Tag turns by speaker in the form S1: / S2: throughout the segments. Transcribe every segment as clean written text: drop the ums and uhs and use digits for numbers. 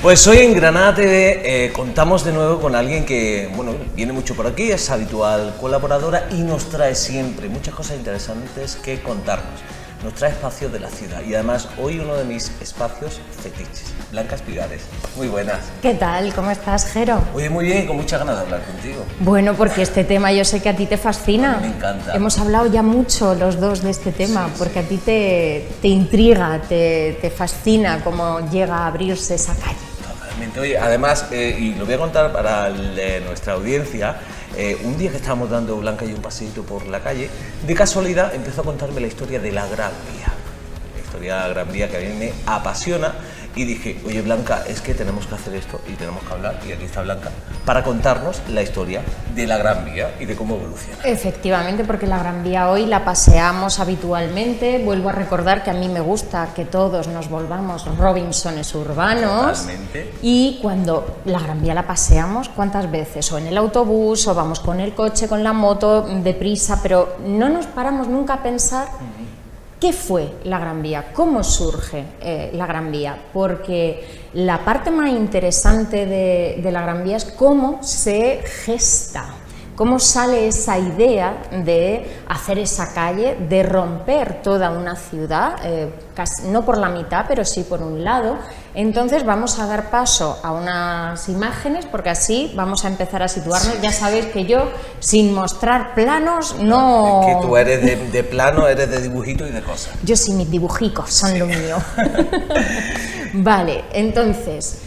S1: Pues hoy en Granada TV contamos de nuevo con alguien que, bueno, viene mucho por aquí, es habitual colaboradora y nos trae siempre muchas cosas interesantes que contarnos. Nos trae espacios de la ciudad y además hoy uno de mis espacios fetiches, Blanca Espigares. Muy buenas.
S2: ¿Qué tal? ¿Cómo estás, Jero?
S1: Oye, muy bien, con muchas ganas de hablar contigo.
S2: Bueno, porque este tema yo sé que a ti te fascina.
S1: Me encanta.
S2: Hemos hablado ya mucho los dos de este tema,
S1: Sí,
S2: porque a ti te intriga, te fascina cómo llega a abrirse esa calle.
S1: Totalmente. Oye, además, y lo voy a contar para nuestra audiencia, un día que estábamos dando Blanca y un paseíto por la calle, de casualidad empezó a contarme la historia de la Gran Vía. La historia de la Gran Vía que a mí me apasiona y dije, oye Blanca, es que tenemos que hacer esto y tenemos que hablar, y aquí está Blanca, para contarnos la historia de la Gran Vía y de cómo evoluciona.
S2: Efectivamente, porque la Gran Vía hoy la paseamos habitualmente. Vuelvo a recordar que a mí me gusta que todos nos volvamos Robinsones urbanos.
S1: Totalmente.
S2: Y cuando la Gran Vía la paseamos, ¿cuántas veces? O en el autobús, o vamos con el coche, con la moto, deprisa, pero no nos paramos nunca a pensar ¿qué fue la Gran Vía? ¿Cómo surge la Gran Vía? Porque la parte más interesante de la Gran Vía es cómo se gesta, cómo sale esa idea de hacer esa calle, de romper toda una ciudad, casi, no por la mitad, pero sí por un lado. Entonces vamos a dar paso a unas imágenes, porque así vamos a empezar a situarnos. Ya sabéis que yo, sin mostrar planos, no...
S1: Es que tú eres de plano, eres de dibujitos y de cosas.
S2: Yo sí, mis dibujicos son lo mío. Vale, entonces...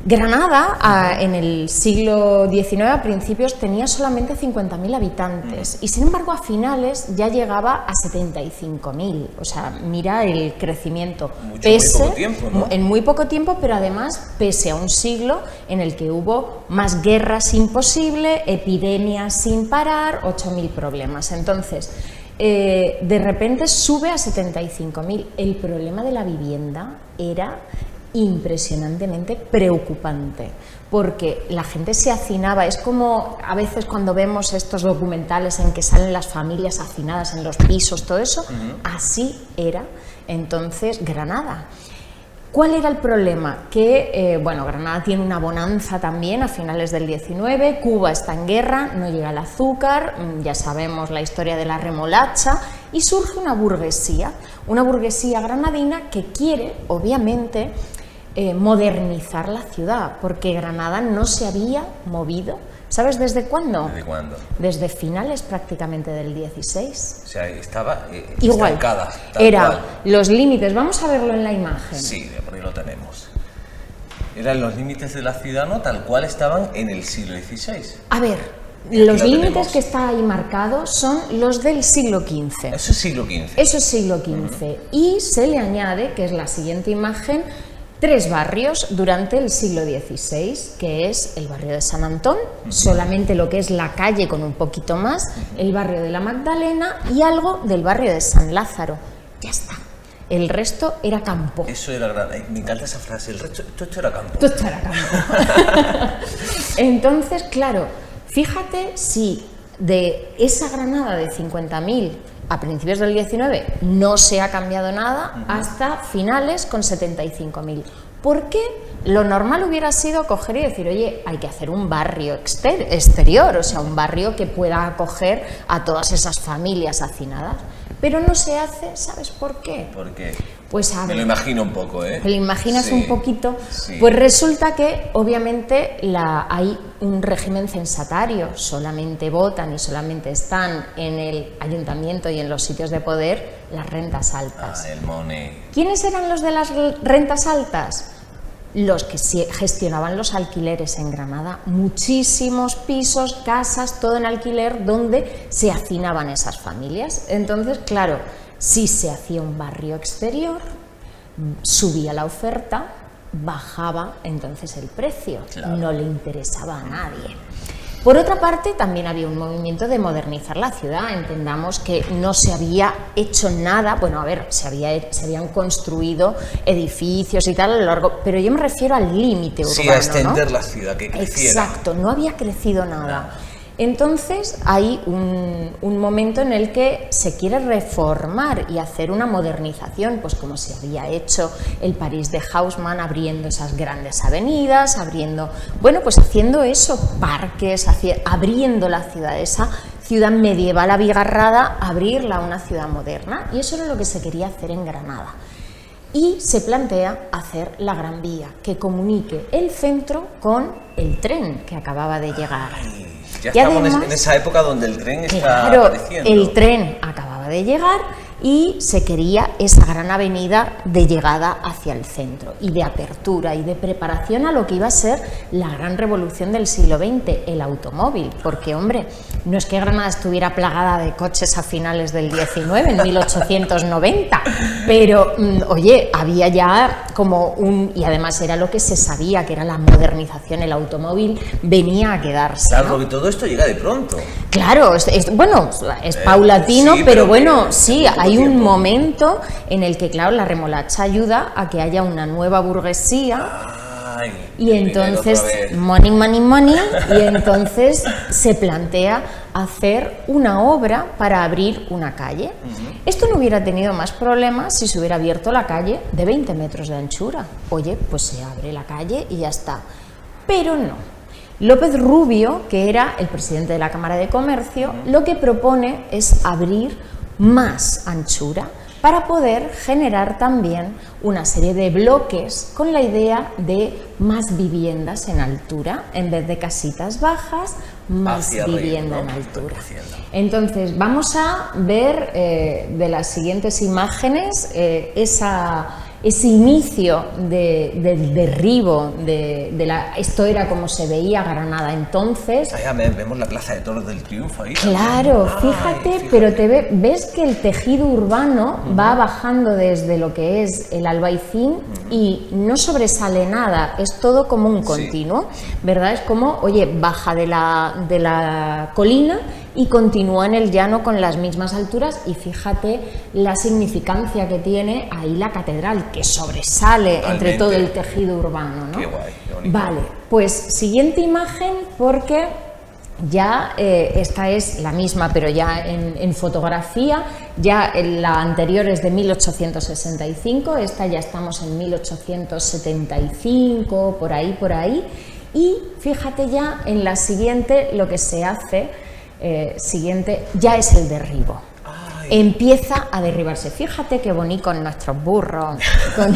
S2: Granada, en el siglo XIX, a principios, tenía solamente 50.000 habitantes y, sin embargo, a finales ya llegaba a 75.000. O sea, mira el crecimiento.
S1: Muy poco tiempo, ¿no?
S2: En muy poco tiempo, pero además, pese a un siglo en el que hubo más guerras imposibles, epidemias sin parar, 8.000 problemas. Entonces, de repente sube a 75.000. El problema de la vivienda era impresionantemente preocupante, porque la gente se hacinaba. Es como a veces cuando vemos estos documentales en que salen las familias hacinadas en los pisos, todo eso, así era entonces Granada. ¿Cuál era el problema? Que, bueno, Granada tiene una bonanza también a finales del 19, Cuba está en guerra, no llega el azúcar, ya sabemos la historia de la remolacha, y surge una burguesía granadina que quiere, obviamente, modernizar la ciudad, porque Granada no se había movido. ¿Sabes desde cuándo?
S1: ¿Desde cuándo?
S2: Desde finales prácticamente del 16.
S1: O sea, estaba
S2: igual,
S1: estancada.
S2: Era los límites. Vamos a verlo en la imagen.
S1: Sí, por ahí lo tenemos. Eran los límites de la ciudad, ¿no? Tal cual estaban en el siglo XVI.
S2: A ver, los límites que está ahí marcados son los del siglo XV.
S1: Eso es siglo XV.
S2: Eso es siglo XV. Y se le añade, que es la siguiente imagen, 3 barrios durante el siglo XVI, que es el barrio de San Antón, solamente lo que es la calle con un poquito más, el barrio de la Magdalena y algo del barrio de San Lázaro. Ya está. El resto era campo.
S1: Eso era grande. Me encanta esa frase. El resto, esto era campo.
S2: Esto era campo. Entonces, claro, fíjate si de esa Granada de 50.000 a principios del 19 no se ha cambiado nada hasta finales con 75.000. ¿Por qué? Lo normal hubiera sido coger y decir, oye, hay que hacer un barrio exterior, o sea, un barrio que pueda acoger a todas esas familias hacinadas. Pero no se hace, ¿sabes por qué?
S1: ¿Por qué?
S2: Pues a ver,
S1: me lo imagino un poco, ¿eh?
S2: ¿te lo imaginas un poquito?
S1: Sí.
S2: Pues resulta que obviamente hay un régimen censatario, solamente votan y solamente están en el ayuntamiento y en los sitios de poder las rentas altas.
S1: Ah, el money.
S2: ¿Quiénes eran los de las rentas altas? Los que gestionaban los alquileres en Granada, muchísimos pisos, casas, todo en alquiler donde se hacinaban esas familias. Entonces, claro, si se hacía un barrio exterior, subía la oferta, bajaba entonces el precio,
S1: Claro.
S2: No le interesaba a nadie. Por otra parte, también había un movimiento de modernizar la ciudad. Entendamos que no se había hecho nada, bueno, a ver, se habían construido edificios y tal a lo largo, pero yo me refiero al límite urbano,
S1: Sí, a extender
S2: ¿no?
S1: la ciudad, que creciera.
S2: Exacto, no había crecido nada. Entonces hay un momento en el que se quiere reformar y hacer una modernización, pues como se había hecho el París de Haussmann, abriendo esas grandes avenidas, pues haciendo eso, parques, abriendo la ciudad, esa ciudad medieval abigarrada, abrirla a una ciudad moderna, y eso era lo que se quería hacer en Granada. Y se plantea hacer la Gran Vía, que comunique el centro con el tren que acababa de llegar.
S1: Ya estamos además en esa época donde el tren está apareciendo.
S2: El tren acababa de llegar y se quería esa gran avenida de llegada hacia el centro y de apertura y de preparación a lo que iba a ser la gran revolución del siglo XX, el automóvil, porque hombre, no es que Granada estuviera plagada de coches a finales del XIX, en 1890, pero oye, había ya como y además era lo que se sabía, que era la modernización, el automóvil venía a quedarse.
S1: Claro,
S2: ¿no?
S1: porque todo esto llega de pronto.
S2: Claro, es paulatino,
S1: sí,
S2: pero bueno, sí, hay un
S1: tiempo.
S2: Momento en el que, claro, la remolacha ayuda a que haya una nueva burguesía. Y entonces, money, y entonces se plantea hacer una obra para abrir una calle. Esto no hubiera tenido más problemas si se hubiera abierto la calle de 20 metros de anchura. Oye, pues se abre la calle y ya está. Pero no. López Rubio, que era el presidente de la Cámara de Comercio, lo que propone es abrir más anchura para poder generar también una serie de bloques con la idea de más viviendas en altura, en vez de casitas bajas, más vivienda en altura. Entonces vamos a ver de las siguientes imágenes ese inicio del derribo esto era como se veía Granada entonces.
S1: Allá vemos la Plaza de Toros del Triunfo ahí.
S2: Claro, fíjate, pero ves que el tejido urbano va bajando desde lo que es el Albaicín y no sobresale nada, es todo como un continuo, ¿verdad? Es como, oye, baja de la colina y continúa en el llano con las mismas alturas, y fíjate la significancia que tiene ahí la catedral, que sobresale
S1: Totalmente.
S2: entre todo el tejido urbano, ¿no?
S1: Qué guay, qué bonito.
S2: Vale, pues siguiente imagen, porque ya esta es la misma, pero ya en fotografía, ya la anterior es de 1865, esta ya estamos en 1875, por ahí, y fíjate ya en la siguiente lo que se hace. Siguiente ya es el derribo. Empieza a derribarse. Fíjate qué bonito con nuestros burros, con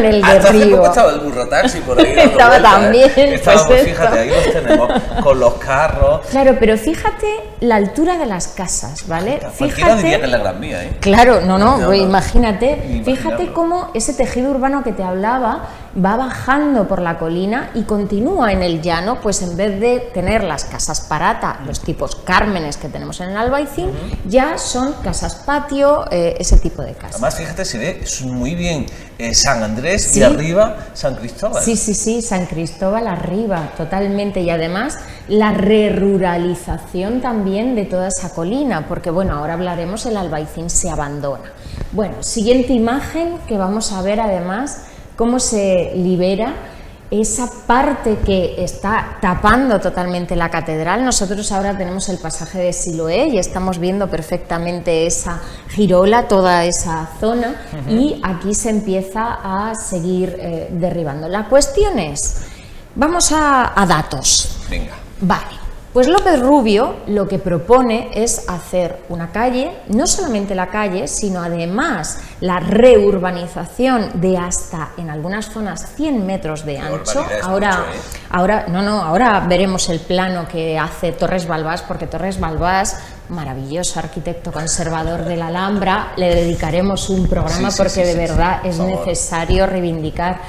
S2: el
S1: Hasta hace
S2: derribo.
S1: poco estaba el burro taxi por ahí.
S2: Estaba también,
S1: Estábamos,
S2: pues
S1: fíjate, ahí los tenemos, con los carros.
S2: Claro, pero fíjate la altura de las casas, ¿vale?
S1: Cualquiera diría que es la Gran Vía, ¿eh?
S2: Claro, no,
S1: No,
S2: imagínate, fíjate
S1: imaginarlo.
S2: cómo ese tejido urbano que te hablaba va bajando por la colina y continúa en el llano, pues en vez de tener las casas parata, los tipos Cármenes que tenemos en el Albaicín, ya son casas patio, ese tipo de casas.
S1: Además, fíjate, se ve muy bien San Andrés
S2: Sí.
S1: y arriba San Cristóbal.
S2: Sí, San Cristóbal arriba, totalmente, y además la reruralización también de toda esa colina, porque bueno, ahora hablaremos, el Albaicín se abandona. Bueno, siguiente imagen que vamos a ver además cómo se libera esa parte que está tapando totalmente la catedral. Nosotros ahora tenemos el pasaje de Siloé y estamos viendo perfectamente esa girola, toda esa zona, y aquí se empieza a seguir derribando. La cuestión es, vamos a datos.
S1: Venga.
S2: Vale. Pues López Rubio lo que propone es hacer una calle, no solamente la calle, sino además la reurbanización de hasta, en algunas zonas, 100 metros de ancho. Ahora veremos el plano que hace Torres Balbás, porque Torres Balbás, maravilloso arquitecto conservador de la Alhambra, le dedicaremos un programa porque de verdad es necesario reivindicar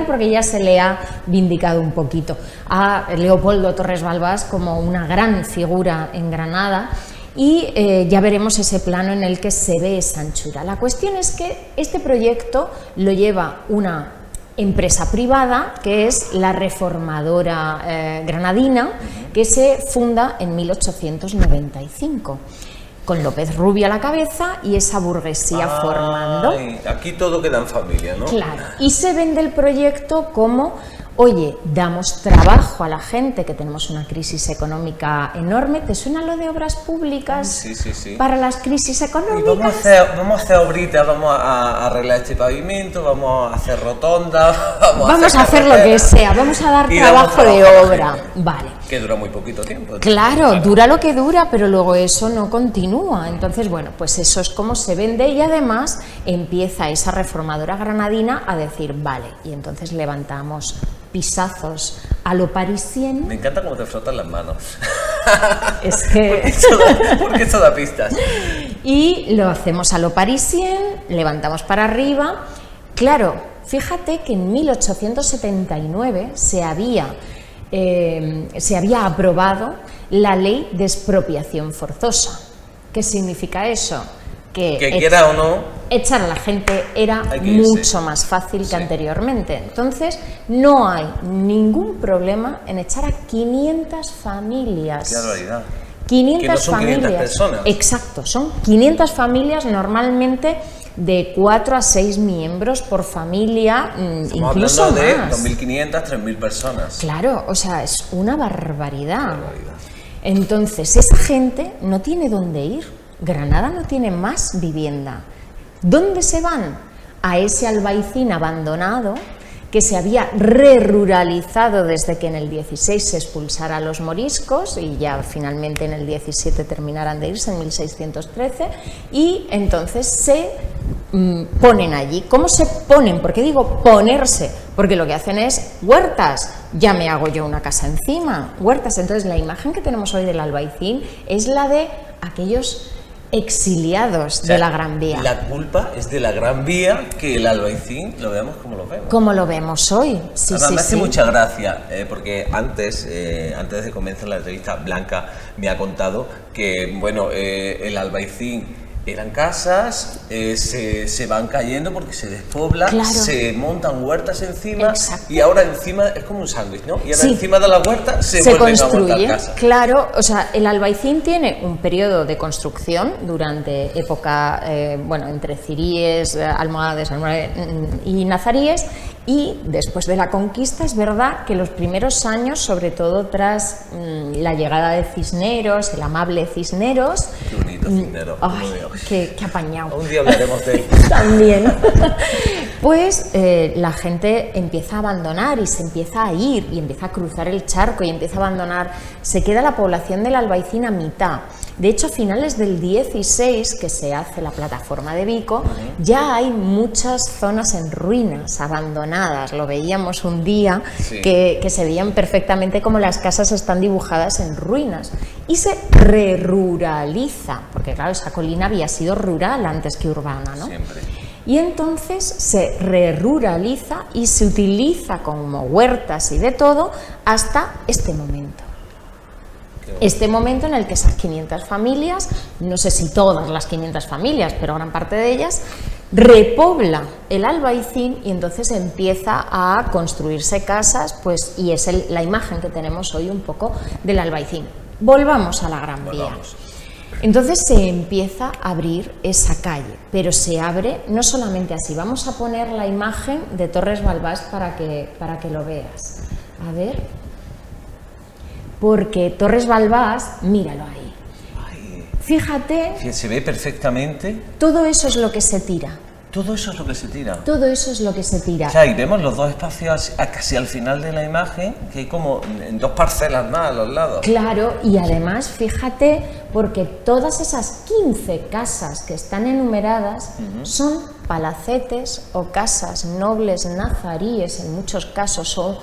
S2: porque ya se le ha vindicado un poquito a Leopoldo Torres Balbás como una gran figura en Granada, y ya veremos ese plano en el que se ve esa anchura. La cuestión es que este proyecto lo lleva una empresa privada, que es la Reformadora Granadina, que se funda en 1895, con López Rubio a la cabeza y esa burguesía formando.
S1: Aquí todo queda en familia, ¿no?
S2: Claro, y se vende el proyecto como Oye, damos trabajo a la gente, que tenemos una crisis económica enorme. ¿Te suena lo de obras públicas?
S1: Sí, sí, sí.
S2: Para las crisis económicas.
S1: Y vamos a hacer obritas, vamos a arreglar este pavimento, vamos a hacer rotondas,
S2: vamos a hacer lo que sea, vamos a dar trabajo de obra. Vale.
S1: Que dura muy poquito tiempo.
S2: Claro, dura lo que dura, pero luego eso no continúa. Entonces, bueno, pues eso es como se vende, y además empieza esa reformadora granadina a decir, vale, y entonces levantamos pisazos a lo parisien.
S1: Me encanta cómo te frotas las manos.
S2: Es que...
S1: porque esto da pistas.
S2: Y lo hacemos a lo parisien, levantamos para arriba. Claro, fíjate que en 1879 se había aprobado la ley de expropiación forzosa. ¿Qué significa eso? Que
S1: quiera o no,
S2: echar a la gente era mucho más fácil que anteriormente. Entonces, no hay ningún problema en echar a 500 familias.
S1: Qué barbaridad.
S2: 500
S1: que no son
S2: familias.
S1: 500 personas.
S2: Exacto, son 500 familias, normalmente de 4 a 6 miembros por familia, incluso
S1: hablando de
S2: más.
S1: 2.500, 3.000 personas.
S2: Claro, o sea, es una barbaridad. Entonces, esa gente no tiene dónde ir. Granada no tiene más vivienda. ¿Dónde se van? A ese Albaicín abandonado que se había re-ruralizado desde que en el 16 se expulsara a los moriscos y ya finalmente en el 17 terminaran de irse en 1613, y entonces se ponen allí. ¿Cómo se ponen? ¿Por qué digo ponerse? Porque lo que hacen es huertas. Ya me hago yo una casa encima, huertas. Entonces la imagen que tenemos hoy del Albaicín es la de aquellos exiliados de la Gran Vía.
S1: La culpa es de la Gran Vía que el Albaicín lo veamos como lo vemos.
S2: Como lo vemos hoy. Sí,
S1: Además,
S2: sí,
S1: me hace
S2: sí.
S1: mucha gracia, porque antes de comenzar la entrevista, Blanca me ha contado que, bueno, el Albaicín eran casas, se van cayendo porque se despobla,
S2: claro.
S1: Se montan huertas encima.
S2: Exacto.
S1: Y ahora encima es como un sándwich, ¿no? Y ahora
S2: Sí.
S1: encima de la huerta se vuelven
S2: construye,
S1: a montar casas.
S2: claro, o sea, el Albaicín tiene un periodo de construcción durante época, entre ciríes, almohades y nazaríes, y después de la conquista es verdad que los primeros años, sobre todo tras la llegada de Cisneros, el amable Cisneros.
S1: Qué bonito Cisneros.
S2: Ay, qué apañado.
S1: Un día hablaremos de él.
S2: También. Pues la gente empieza a abandonar y se empieza a ir y empieza a cruzar el charco y empieza a abandonar. Se queda la población del Albaicín a mitad. De hecho, a finales del 16, que se hace la plataforma de Vico, ya hay muchas zonas en ruinas, abandonadas. Lo veíamos un día,
S1: sí.
S2: que se veían perfectamente como las casas están dibujadas en ruinas. Y se re-ruraliza, porque claro, esa colina había sido rural antes que urbana, ¿no?
S1: Siempre.
S2: Y entonces se re-ruraliza y se utiliza como huertas y de todo hasta este momento. Este momento en el que esas 500 familias, no sé si todas las 500 familias, pero gran parte de ellas, repobla el Albaicín y entonces empieza a construirse casas, pues, y es la imagen que tenemos hoy un poco del Albaicín. Volvamos a la Gran Vía. Entonces se empieza a abrir esa calle, pero se abre no solamente así. Vamos a poner la imagen de Torres Balbás para que lo veas. A ver, porque Torres Balbás, míralo ahí.
S1: Ay,
S2: fíjate,
S1: que se ve perfectamente.
S2: todo eso es lo que se tira.
S1: Todo eso es lo que se tira.
S2: Todo eso es lo que se tira.
S1: O sea, y vemos los dos espacios casi al final de la imagen, que hay como en dos parcelas más a los lados.
S2: Claro, y además, fíjate, porque todas esas 15 casas que están enumeradas son palacetes o casas nobles nazaríes, en muchos casos, o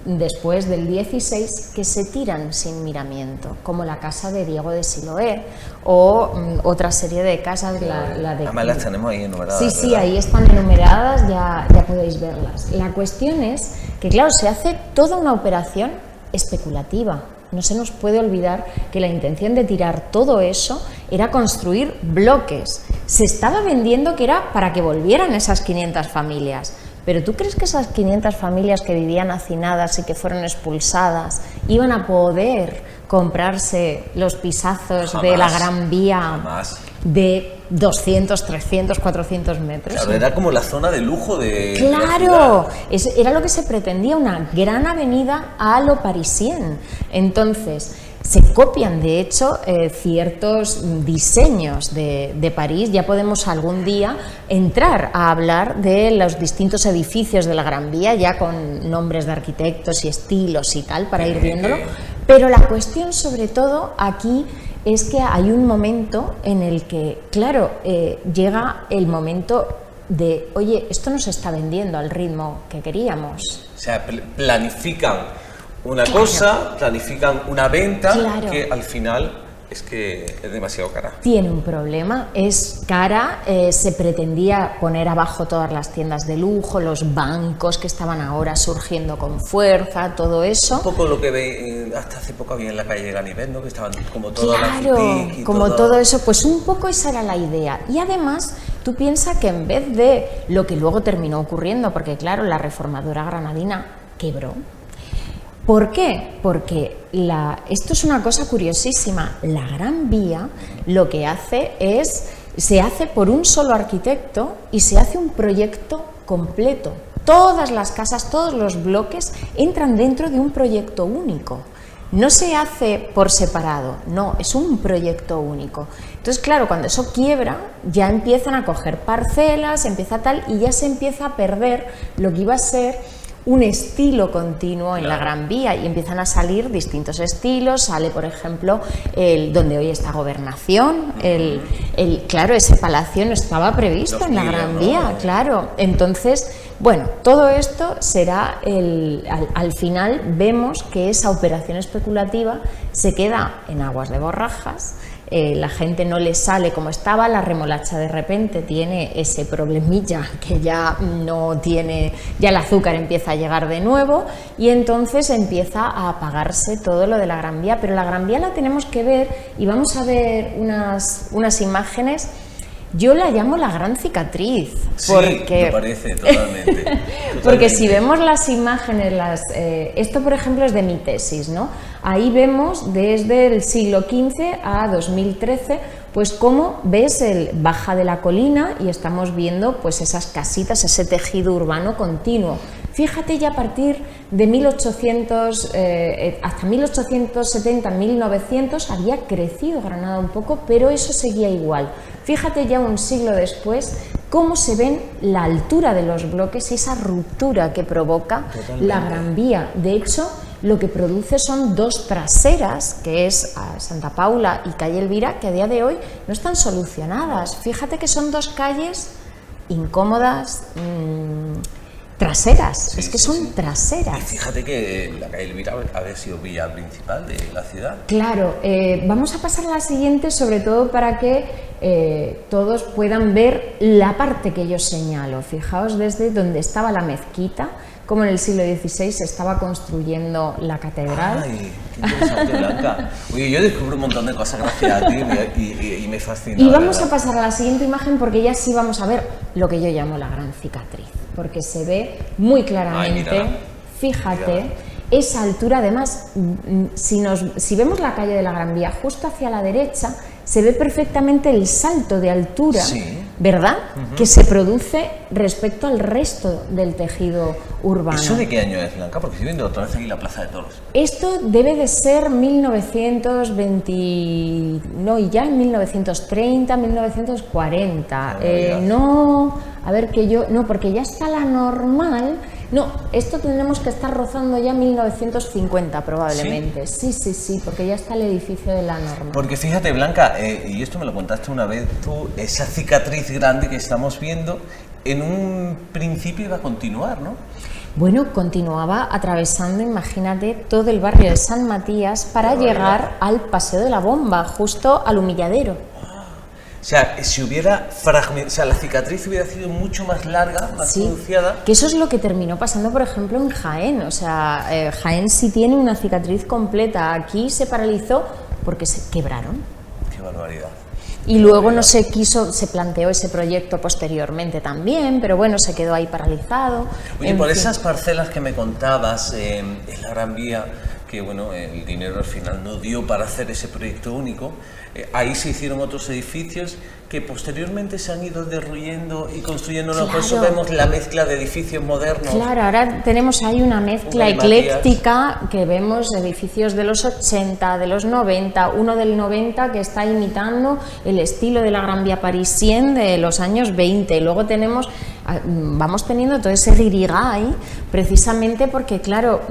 S2: después del 16, que se tiran sin miramiento, como la casa de Diego de Siloé o otra serie de casas, la de...
S1: Además las tenemos ahí enumeradas.
S2: Sí, sí,
S1: ¿verdad?
S2: ahí están enumeradas, ya podéis verlas. La cuestión es que, claro, se hace toda una operación especulativa. No se nos puede olvidar que la intención de tirar todo eso era construir bloques. Se estaba vendiendo que era para que volvieran esas 500 familias. Pero ¿tú crees que esas 500 familias que vivían hacinadas y que fueron expulsadas iban a poder comprarse los pisazos de la Gran Vía?
S1: Jamás.
S2: de 200, 300, 400 metros.
S1: Claro, era como la zona de lujo de
S2: Claro,
S1: la ciudad.
S2: era lo que se pretendía, una gran avenida a lo parisien. Entonces, se copian, de hecho, ciertos diseños de París. Ya podemos algún día entrar a hablar de los distintos edificios de la Gran Vía, ya con nombres de arquitectos y estilos y tal, para ir viéndolo. Pero la cuestión, sobre todo, aquí es que hay un momento en el que, claro, llega el momento de, oye, esto no se está vendiendo al ritmo que queríamos.
S1: O sea, planifican una cosa, planifican una venta que al final es que es demasiado cara.
S2: Tiene un problema, es cara, se pretendía poner abajo todas las tiendas de lujo, los bancos que estaban ahora surgiendo con fuerza, todo eso.
S1: Un poco lo que ve, hasta hace poco había en la calle Ganivet, ¿no? Que estaban como todas las
S2: boutiques y como todo eso, pues un poco esa era la idea. Y además, tú piensas que en vez de lo que luego terminó ocurriendo, porque claro, la reformadora granadina quebró. ¿Por qué? Porque esto es una cosa curiosísima. La Gran Vía lo que hace es, se hace por un solo arquitecto y se hace un proyecto completo. Todas las casas, todos los bloques entran dentro de un proyecto único. No se hace por separado, no, es un proyecto único. Entonces, claro, cuando eso quiebra, ya empiezan a coger parcelas, empieza tal, y ya se empieza a perder lo que iba a ser un estilo continuo en la Gran Vía, y empiezan a salir distintos estilos. Sale, por ejemplo, donde hoy está Gobernación, claro, ese palacio no estaba previsto en la Gran Vía, claro. Entonces, bueno, todo esto será, al final vemos que esa operación especulativa se queda en aguas de borrajas. La gente no le sale como estaba, la remolacha de repente tiene ese problemilla que ya no tiene, ya el azúcar empieza a llegar de nuevo, y entonces empieza a apagarse todo lo de la Gran Vía. Pero la Gran Vía la tenemos que ver, y vamos a ver unas imágenes. Yo la llamo la gran cicatriz, porque
S1: sí, me parece totalmente.
S2: Porque si vemos las imágenes, esto por ejemplo es de mi tesis, ¿no? Ahí vemos desde el siglo XV a 2013, pues cómo ves el baja de la colina, y estamos viendo pues esas casitas, ese tejido urbano continuo. Fíjate, ya a partir de 1800 hasta 1870, 1900 había crecido Granada un poco, pero eso seguía igual. Fíjate ya un siglo después cómo se ven la altura de los bloques y esa ruptura que provoca la Gran Vía. De hecho, lo que produce son dos traseras, que es Santa Paula y calle Elvira, que a día de hoy no están solucionadas. Fíjate que son dos calles incómodas, traseras, sí, es que son traseras.
S1: Y fíjate que la calle Elvira había sido vía principal de la ciudad.
S2: Claro, vamos a pasar a la siguiente, sobre todo para que todos puedan ver la parte que yo señalo. Fijaos desde donde estaba la mezquita, como en el siglo XVI se estaba construyendo la catedral.
S1: ¡Ay, qué interesante, Blanca! Oye, yo descubro un montón de cosas gracias a ti y me fascina.
S2: Y vamos a pasar a la siguiente imagen, porque ya sí vamos a ver lo que yo llamo la gran cicatriz, porque se ve muy claramente. Ay, fíjate, mírala. Esa altura. Además, si vemos la calle de la Gran Vía justo hacia la derecha, se ve perfectamente el salto de altura, sí, ¿verdad? Que se produce respecto al resto del tejido urbano.
S1: ¿Eso de qué año es, Blanca? Porque estoy viendo otra vez aquí la Plaza de Toros.
S2: Esto debe de ser 1920, no, y ya en 1930, 1940. No, a ver que yo, no, porque ya está la normal. No, esto tendremos que estar rozando ya 1950 probablemente. ¿Sí? Sí, porque ya está el edificio de la norma.
S1: Porque fíjate, Blanca, y esto me lo contaste una vez tú, esa cicatriz grande que estamos viendo, en un principio iba a continuar, ¿no? Bueno,
S2: continuaba atravesando, imagínate, todo el barrio de San Matías para llegar al Paseo de la Bomba, justo al Humilladero.
S1: O sea, si hubiera la cicatriz hubiera sido mucho más larga, más pronunciada.
S2: Que eso es lo que terminó pasando, por ejemplo, en Jaén. O sea, Jaén sí tiene una cicatriz completa. Aquí se paralizó porque se quebraron.
S1: Qué barbaridad.
S2: Y luego no se planteó ese proyecto posteriormente también, pero bueno, se quedó ahí paralizado.
S1: Oye, por esas parcelas que me contabas en la Gran Vía, que bueno, el dinero al final no dio para hacer ese proyecto único. Ahí se hicieron otros edificios que posteriormente se han ido derruyendo y construyendo.
S2: Claro.
S1: Por eso vemos la mezcla de edificios modernos.
S2: Claro, ahora tenemos ahí una mezcla ecléctica, que vemos edificios de los 80, de los 90, uno del 90 que está imitando el estilo de la Gran Vía Parisienne de los años 20. Luego tenemos, vamos teniendo todo ese ririgai, precisamente porque, claro,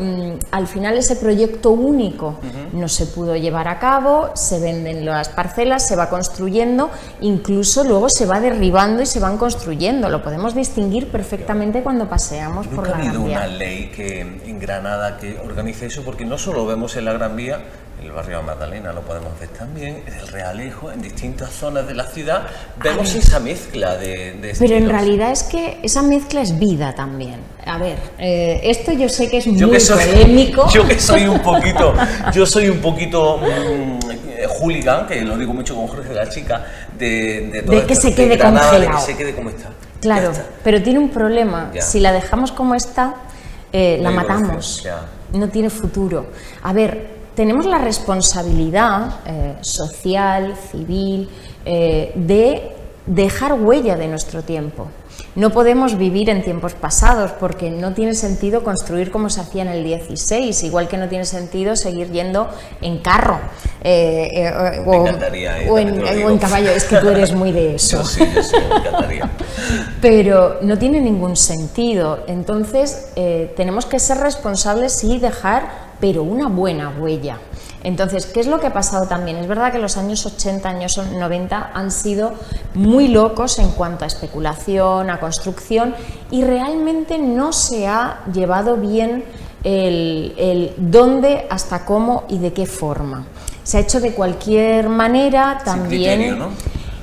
S2: al final ese proyecto único no se pudo llevar a cabo, se venden las parcelas, se va construyendo, incluso luego se va derribando y se van construyendo. Lo podemos distinguir perfectamente cuando paseamos por la Gran Vía.
S1: Nunca ha habido una ley que en Granada que organice eso, porque no solo vemos en la Gran Vía, en el barrio de Magdalena lo podemos ver también, en el Realejo, en distintas zonas de la ciudad, vemos esa mezcla de estilos.
S2: Pero en realidad es que esa mezcla es vida también. A ver, esto yo sé que es muy polémico.
S1: Yo soy un poquito hooligan, que lo digo mucho con Jorge la Chica, de
S2: que se quede congelado.
S1: De que se quede como está.
S2: Claro, pero tiene un problema. Ya. Si la dejamos como está, la matamos. No tiene futuro. A ver, tenemos la responsabilidad social, civil, de dejar huella de nuestro tiempo. No podemos vivir en tiempos pasados, porque no tiene sentido construir como se hacía en el 16, igual que no tiene sentido seguir yendo en carro o en caballo. Es que tú eres muy de eso.
S1: Yo sí, me encantaría.
S2: Pero no tiene ningún sentido. Entonces tenemos que ser responsables y dejar, pero una buena huella. Entonces, ¿qué es lo que ha pasado también? Es verdad que los años 80, años 90 han sido muy locos en cuanto a especulación, a construcción, y realmente no se ha llevado bien el dónde, hasta cómo y de qué forma. Se ha hecho de cualquier manera también.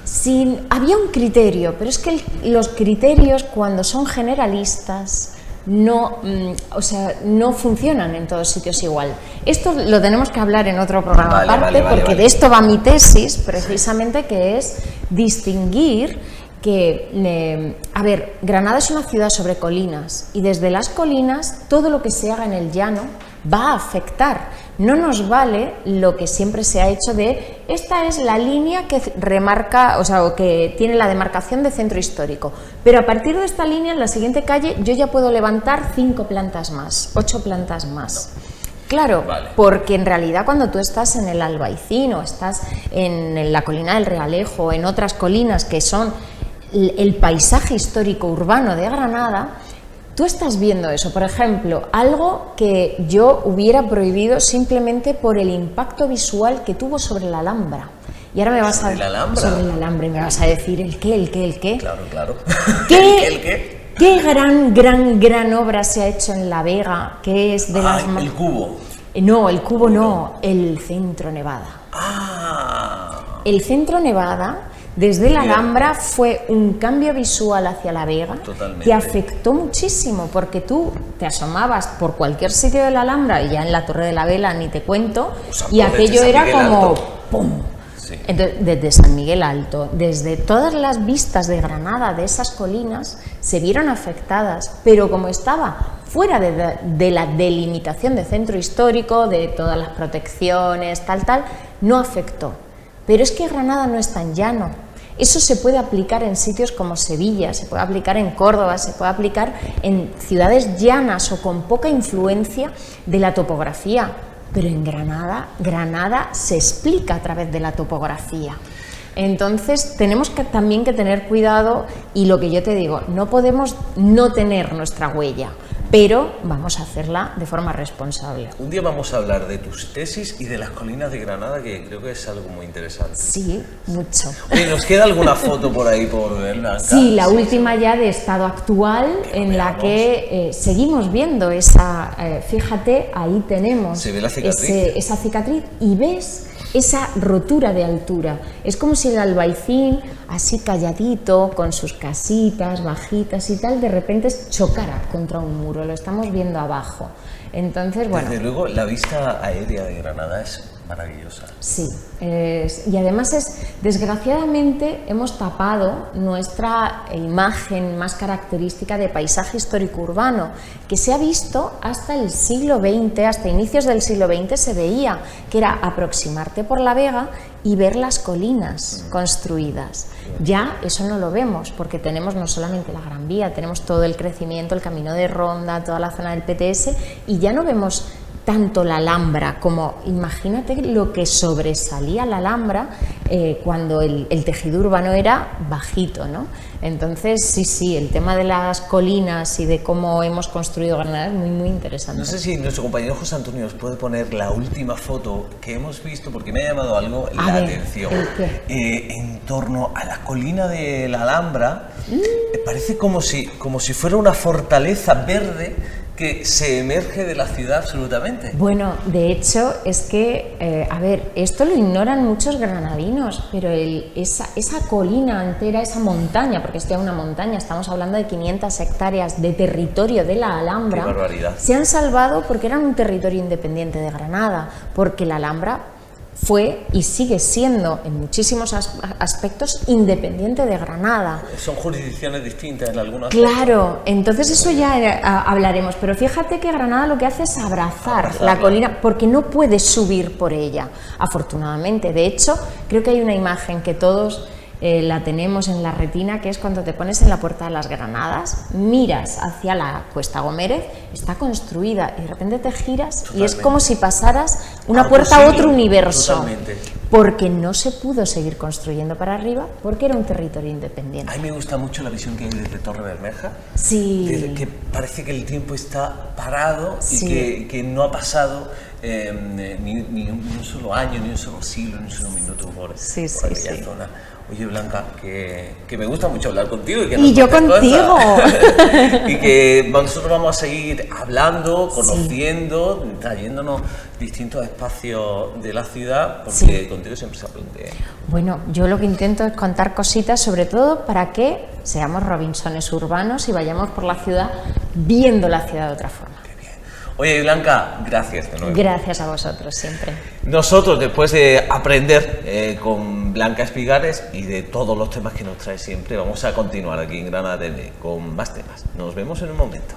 S1: Sin criterio, ¿no?
S2: Había un criterio, pero es que los criterios, cuando son generalistas, no funcionan en todos sitios igual. Esto lo tenemos que hablar en otro programa aparte, porque de esto va mi tesis, precisamente, que es distinguir que, a ver, Granada es una ciudad sobre colinas, y desde las colinas todo lo que se haga en el llano va a afectar. No nos vale lo que siempre se ha hecho de esta es la línea que remarca, o que tiene la demarcación de centro histórico, pero a partir de esta línea en la siguiente calle yo ya puedo levantar 5 plantas más, 8 plantas más. Claro, porque en realidad cuando tú estás en el Albaicín o estás en la colina del Realejo, en otras colinas que son el paisaje histórico urbano de Granada, tú estás viendo eso. Por ejemplo, algo que yo hubiera prohibido simplemente por el impacto visual que tuvo sobre la Alhambra. Y ahora me vas
S1: sobre la Alhambra
S2: y me vas a decir el qué.
S1: Claro.
S2: ¿Qué gran obra se ha hecho en La Vega? Que es de
S1: el Cubo.
S2: No, el Cubo no, el Centro Nevada. El Centro Nevada, desde la Alhambra, fue un cambio visual hacia La Vega.
S1: Totalmente.
S2: Que afectó muchísimo, porque tú te asomabas por cualquier sitio de la Alhambra, y ya en la Torre de la Vela ni te cuento, y aquello era como ¡pum! Sí. Entonces, desde San Miguel Alto, desde todas las vistas de Granada, de esas colinas, se vieron afectadas, pero como estaba fuera de la delimitación de centro histórico, de todas las protecciones, tal, no afectó. Pero es que Granada no es tan llano. Eso se puede aplicar en sitios como Sevilla, se puede aplicar en Córdoba, se puede aplicar en ciudades llanas o con poca influencia de la topografía. Pero en Granada se explica a través de la topografía. Entonces tenemos también que tener cuidado, y lo que yo te digo, no podemos no tener nuestra huella, pero vamos a hacerla de forma responsable.
S1: Un día vamos a hablar de tus tesis y de las colinas de Granada, que creo que es algo muy interesante.
S2: Sí, mucho.
S1: Oye, ¿nos queda alguna foto por ahí por ver, Blanca?
S2: Sí, la última ya de estado actual, en la que seguimos viendo esa, fíjate, ahí tenemos
S1: ¿se ve la cicatriz?
S2: Esa cicatriz, y ves esa rotura de altura. Es como si el Albaicín, así calladito, con sus casitas bajitas y tal, de repente chocara contra un muro. Lo estamos viendo abajo. Entonces, bueno.
S1: Desde luego, la vista aérea de Granada es maravillosa.
S2: Sí, y además desgraciadamente hemos tapado nuestra imagen más característica de paisaje histórico urbano, que se ha visto hasta el siglo XX, hasta inicios del siglo XX se veía, que era aproximarte por la Vega y ver las colinas construidas. Ya eso no lo vemos, porque tenemos no solamente la Gran Vía, tenemos todo el crecimiento, el camino de Ronda, toda la zona del PTS, y ya no vemos tanto la Alhambra como, imagínate lo que sobresalía la Alhambra cuando el tejido urbano era bajito, ¿no? Entonces, sí, el tema de las colinas y de cómo hemos construido Granada es muy, muy interesante.
S1: No sé si nuestro compañero José Antonio nos puede poner la última foto que hemos visto, porque me ha llamado algo la atención. En torno a la colina de la Alhambra, parece como si fuera una fortaleza verde que se emerge de la ciudad absolutamente.
S2: Bueno, de hecho es que, esto lo ignoran muchos granadinos, pero esa colina entera, esa montaña, porque esto es una montaña, estamos hablando de 500 hectáreas de territorio de la Alhambra.
S1: ¡Qué barbaridad!
S2: Se han salvado porque eran un territorio independiente de Granada, porque la Alhambra fue y sigue siendo en muchísimos aspectos independiente de Granada.
S1: Son jurisdicciones distintas en algunas.
S2: Claro, entonces eso ya hablaremos, pero fíjate que Granada lo que hace es abrazar la colina porque no puedes subir por ella, afortunadamente. De hecho, creo que hay una imagen que todos la tenemos en la retina, que es cuando te pones en la Puerta de las Granadas, miras hacia la Cuesta Gomérez, está construida y de repente te giras. Totalmente. Y es como si pasaras una puerta a otro universo.
S1: Totalmente.
S2: Porque no se pudo seguir construyendo para arriba porque era un territorio independiente.
S1: A mí me gusta mucho la visión que hay desde Torre Bermeja.
S2: Sí.
S1: Que parece que el tiempo está parado, sí, y que no ha pasado ni un solo año, ni un solo siglo, ni un solo minuto por aquella zona. Oye, Blanca, que me gusta mucho hablar contigo.
S2: Y yo contigo.
S1: Y que nosotros vamos a seguir hablando, conociendo, trayéndonos distintos espacios de la ciudad, porque contigo siempre se aprende.
S2: Bueno, yo lo que intento es contar cositas, sobre todo para que seamos Robinsones urbanos y vayamos por la ciudad viendo la ciudad de otra forma.
S1: Oye, Blanca, gracias de nuevo.
S2: Gracias a vosotros, siempre.
S1: Nosotros, después de aprender con Blanca Espigares y de todos los temas que nos trae siempre, vamos a continuar aquí en Granada TV con más temas. Nos vemos en un momento.